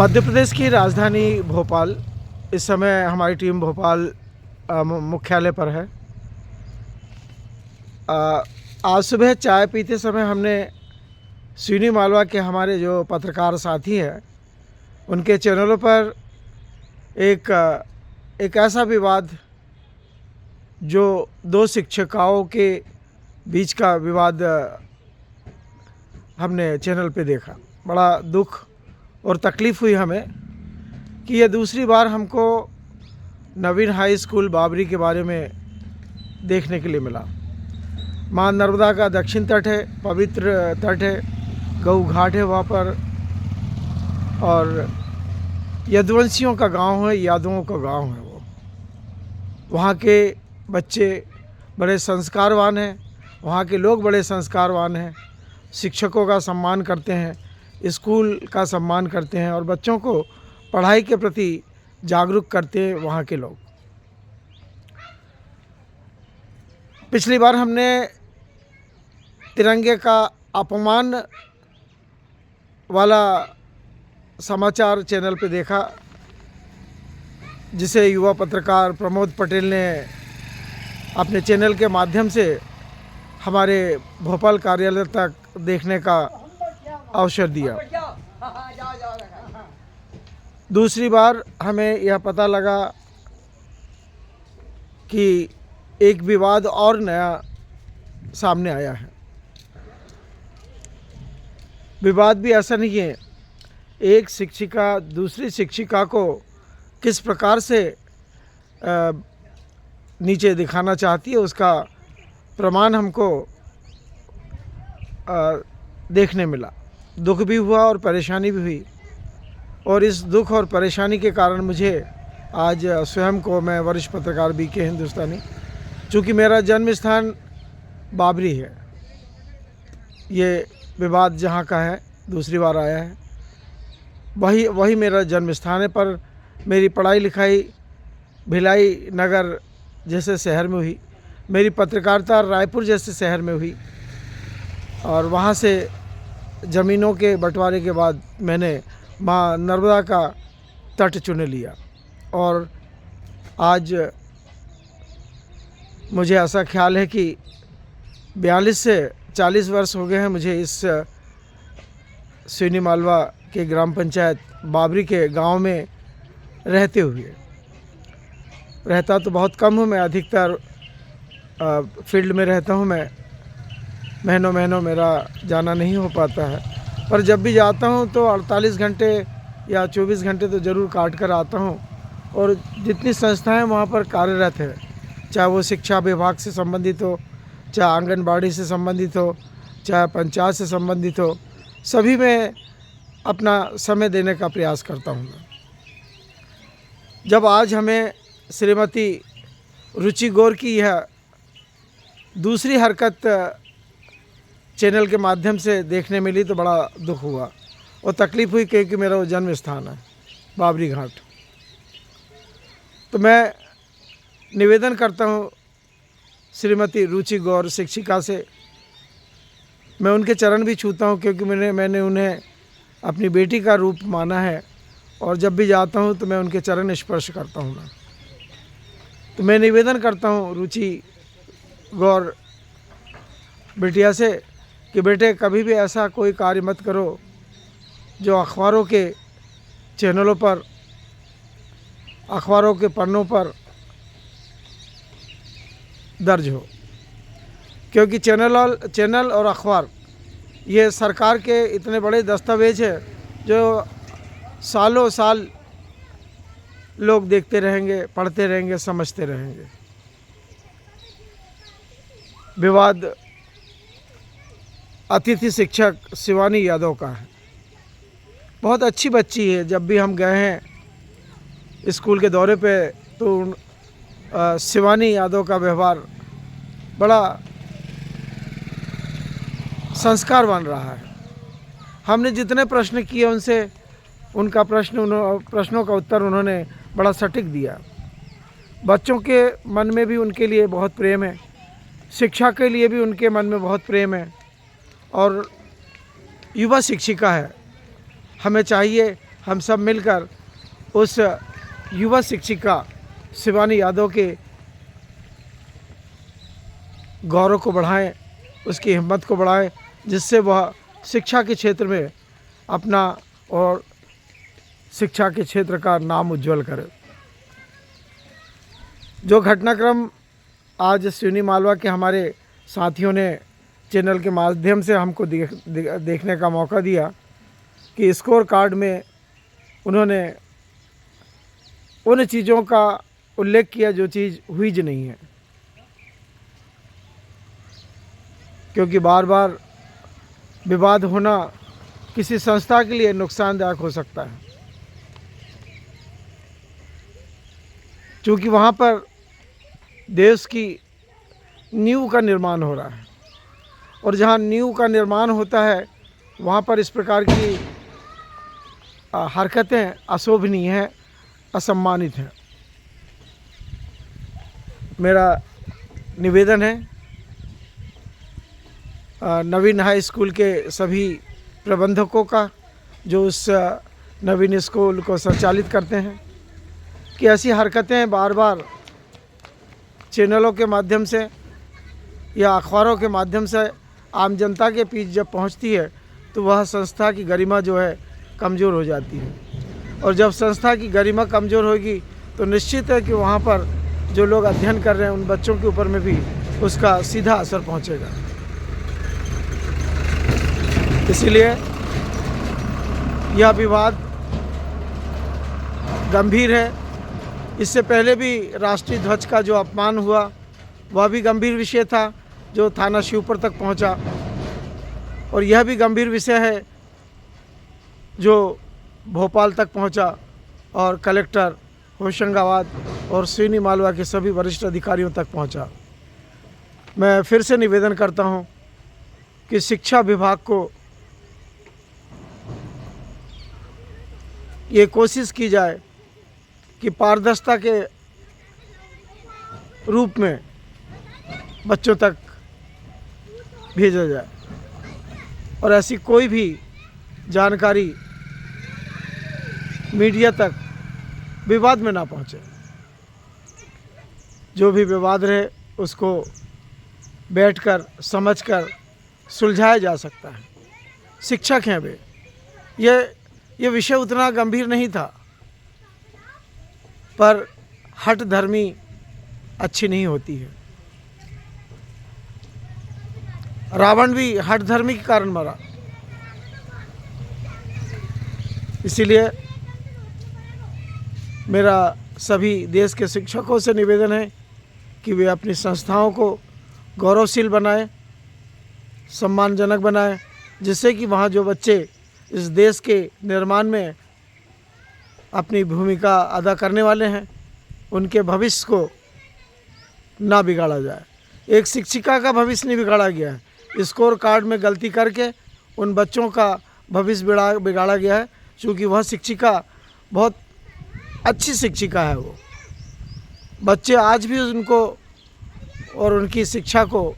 मध्य प्रदेश की राजधानी भोपाल। इस समय हमारी टीम भोपाल मुख्यालय पर है। आज सुबह चाय पीते समय हमने सिवनी मालवा के हमारे जो पत्रकार साथी हैं उनके चैनलों पर एक एक ऐसा विवाद जो दो शिक्षिकाओं के बीच का विवाद हमने चैनल पे देखा। बड़ा दुख और तकलीफ़ हुई हमें कि यह दूसरी बार हमको नवीन हाई स्कूल बाबरी के बारे में देखने के लिए मिला। माँ नर्मदा का दक्षिण तट है, पवित्र तट है, गऊ घाट है वहाँ पर, और यदुवंशियों का गांव है, यादवों का गांव है वो। वहाँ के बच्चे बड़े संस्कारवान हैं, वहाँ के लोग बड़े संस्कारवान हैं, शिक्षकों का सम्मान करते हैं, स्कूल का सम्मान करते हैं और बच्चों को पढ़ाई के प्रति जागरूक करते हैं वहाँ के लोग। पिछली बार हमने तिरंगे का अपमान वाला समाचार चैनल पे देखा, जिसे युवा पत्रकार प्रमोद पटेल ने अपने चैनल के माध्यम से हमारे भोपाल कार्यालय तक देखने का अवसर दिया। दूसरी बार हमें यह पता लगा कि एक विवाद और नया सामने आया है। विवाद भी ऐसा नहीं है, एक शिक्षिका दूसरी शिक्षिका को किस प्रकार से नीचे दिखाना चाहती है उसका प्रमाण हमको देखने मिला। दुख भी हुआ और परेशानी भी हुई, और इस दुख और परेशानी के कारण मुझे आज स्वयं को, मैं वरिष्ठ पत्रकार BK हिंदुस्तानी, चूँकि मेरा जन्म स्थान बाबरी है, ये विवाद जहाँ का है दूसरी बार आया है, वही मेरा जन्म स्थान है। पर मेरी पढ़ाई लिखाई भिलाई नगर जैसे शहर में हुई, मेरी पत्रकारिता रायपुर जैसे शहर में हुई, और वहाँ से ज़मीनों के बंटवारे के बाद मैंने माँ नर्मदा का तट चुन लिया। और आज मुझे ऐसा ख्याल है कि 42 से 40 वर्ष हो गए हैं मुझे इस सिवनी मालवा के ग्राम पंचायत बाबरी के गांव में रहते हुए। रहता तो बहुत कम हूँ, मैं अधिकतर फील्ड में रहता हूँ, मैं महीनों मेरा जाना नहीं हो पाता है, पर जब भी जाता हूँ तो 48 घंटे या 24 घंटे तो ज़रूर काट कर आता हूँ। और जितनी संस्थाएं वहाँ पर कार्यरत है, चाहे वो शिक्षा विभाग से संबंधित हो, चाहे आंगनबाड़ी से संबंधित हो, चाहे पंचायत से संबंधित हो, सभी में अपना समय देने का प्रयास करता हूँ मैं। जब आज हमें श्रीमती रुचि गौर की यह दूसरी हरकत चैनल के माध्यम से देखने मिली तो बड़ा दुख हुआ और तकलीफ़ हुई, क्योंकि मेरा वो जन्म स्थान है बाबरी घाट। तो मैं निवेदन करता हूँ श्रीमती रुचि गौर शिक्षिका से, मैं उनके चरण भी छूता हूँ, क्योंकि मैंने उन्हें अपनी बेटी का रूप माना है, और जब भी जाता हूँ तो मैं उनके चरण स्पर्श करता हूँ मैं। तो मैं निवेदन करता हूँ रुचि गौर बिटिया से कि बेटे, कभी भी ऐसा कोई कार्य मत करो जो अखबारों के चैनलों पर, अखबारों के पन्नों पर दर्ज हो, क्योंकि चैनल और अखबार ये सरकार के इतने बड़े दस्तावेज है जो सालों साल लोग देखते रहेंगे, पढ़ते रहेंगे, समझते रहेंगे। विवाद अतिथि शिक्षक शिवानी यादव का है। बहुत अच्छी बच्ची है। जब भी हम गए हैं स्कूल के दौरे पे तो शिवानी यादव का व्यवहार बड़ा संस्कारवान रहा है। हमने जितने प्रश्न किए उनसे, उनका प्रश्नों का उत्तर उन्होंने बड़ा सटीक दिया। बच्चों के मन में भी उनके लिए बहुत प्रेम है, शिक्षा के लिए भी उनके मन में बहुत प्रेम है, और युवा शिक्षिका है। हमें चाहिए हम सब मिलकर उस युवा शिक्षिका शिवानी यादव के गौरव को बढ़ाएं, उसकी हिम्मत को बढ़ाएं, जिससे वह शिक्षा के क्षेत्र में अपना और शिक्षा के क्षेत्र का नाम उज्जवल करे। जो घटनाक्रम आज अश्विनी मालवा के हमारे साथियों ने चैनल के माध्यम से हमको देखने का मौका दिया कि स्कोर कार्ड में उन्होंने उन चीज़ों का उल्लेख किया जो चीज़ हुई ज नहीं है, क्योंकि बार बार विवाद होना किसी संस्था के लिए नुकसानदायक हो सकता है। क्योंकि वहाँ पर देश की नींव का निर्माण हो रहा है, और जहाँ नींव का निर्माण होता है वहाँ पर इस प्रकार की हरकतें अशोभनीय हैं, असम्मानित हैं। मेरा निवेदन है नवीन हाई स्कूल के सभी प्रबंधकों का, जो उस नवीन स्कूल को संचालित करते हैं, कि ऐसी हरकतें बार बार चैनलों के माध्यम से या अखबारों के माध्यम से आम जनता के बीच जब पहुंचती है तो वह संस्था की गरिमा जो है कमज़ोर हो जाती है, और जब संस्था की गरिमा कमज़ोर होगी तो निश्चित है कि वहाँ पर जो लोग अध्ययन कर रहे हैं उन बच्चों के ऊपर में भी उसका सीधा असर पहुँचेगा। इसीलिए यह विवाद गंभीर है। इससे पहले भी राष्ट्रीय ध्वज का जो अपमान हुआ वह भी गंभीर विषय था, जो थाना शिवपुर तक पहुंचा, और यह भी गंभीर विषय है जो भोपाल तक पहुंचा और कलेक्टर होशंगाबाद और अश्विनी मालवा के सभी वरिष्ठ अधिकारियों तक पहुंचा। मैं फिर से निवेदन करता हूं कि शिक्षा विभाग को ये कोशिश की जाए कि पारदर्शिता के रूप में बच्चों तक भेजा जाए, और ऐसी कोई भी जानकारी मीडिया तक विवाद में ना पहुंचे। जो भी विवाद रहे उसको बैठकर समझकर सुलझाया जा सकता है। शिक्षक हैं वे, ये विषय उतना गंभीर नहीं था, पर हठ धर्मी अच्छी नहीं होती है। रावण भी हठ धर्मी के कारण मरा। इसीलिए मेरा सभी देश के शिक्षकों से निवेदन है कि वे अपनी संस्थाओं को गौरवशील बनाएं, सम्मानजनक बनाएं, जिससे कि वहाँ जो बच्चे इस देश के निर्माण में अपनी भूमिका अदा करने वाले हैं उनके भविष्य को ना बिगाड़ा जाए। एक शिक्षिका का भविष्य नहीं बिगाड़ा गया है, स्कोर कार्ड में गलती करके उन बच्चों का भविष्य बिगाड़ा गया है, क्योंकि वह शिक्षिका बहुत अच्छी शिक्षिका है। वो बच्चे आज भी उनको और उनकी शिक्षा को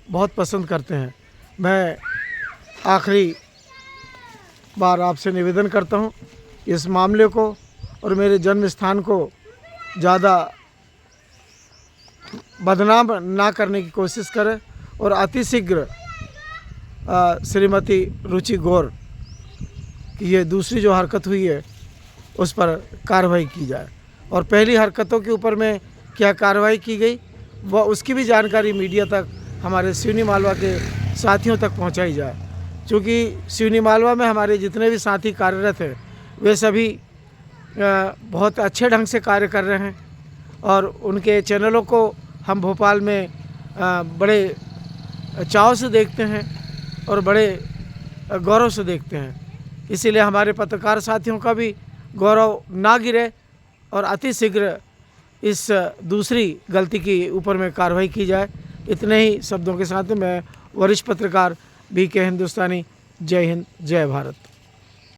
बहुत पसंद करते हैं। मैं आखिरी बार आपसे निवेदन करता हूँ, इस मामले को और मेरे जन्म स्थान को ज़्यादा बदनाम ना करने की कोशिश करें, और अतिशीघ्र श्रीमती रुचि गौर की ये दूसरी जो हरकत हुई है उस पर कार्रवाई की जाए, और पहली हरकतों के ऊपर में क्या कार्रवाई की गई वह उसकी भी जानकारी मीडिया तक, हमारे अश्विनी मालवा के साथियों तक पहुंचाई जाए। क्योंकि अश्विनी मालवा में हमारे जितने भी साथी कार्यरत हैं वे सभी बहुत अच्छे ढंग से कार्य कर रहे हैं, और उनके चैनलों को हम भोपाल में बड़े चाव से देखते हैं और बड़े गौरव से देखते हैं। इसीलिए हमारे पत्रकार साथियों का भी गौरव ना गिरे, और अतिशीघ्र इस दूसरी गलती की ऊपर में कार्रवाई की जाए। इतने ही शब्दों के साथ मैं वरिष्ठ पत्रकार BK हिंदुस्तानी, जय हिंद, जय भारत।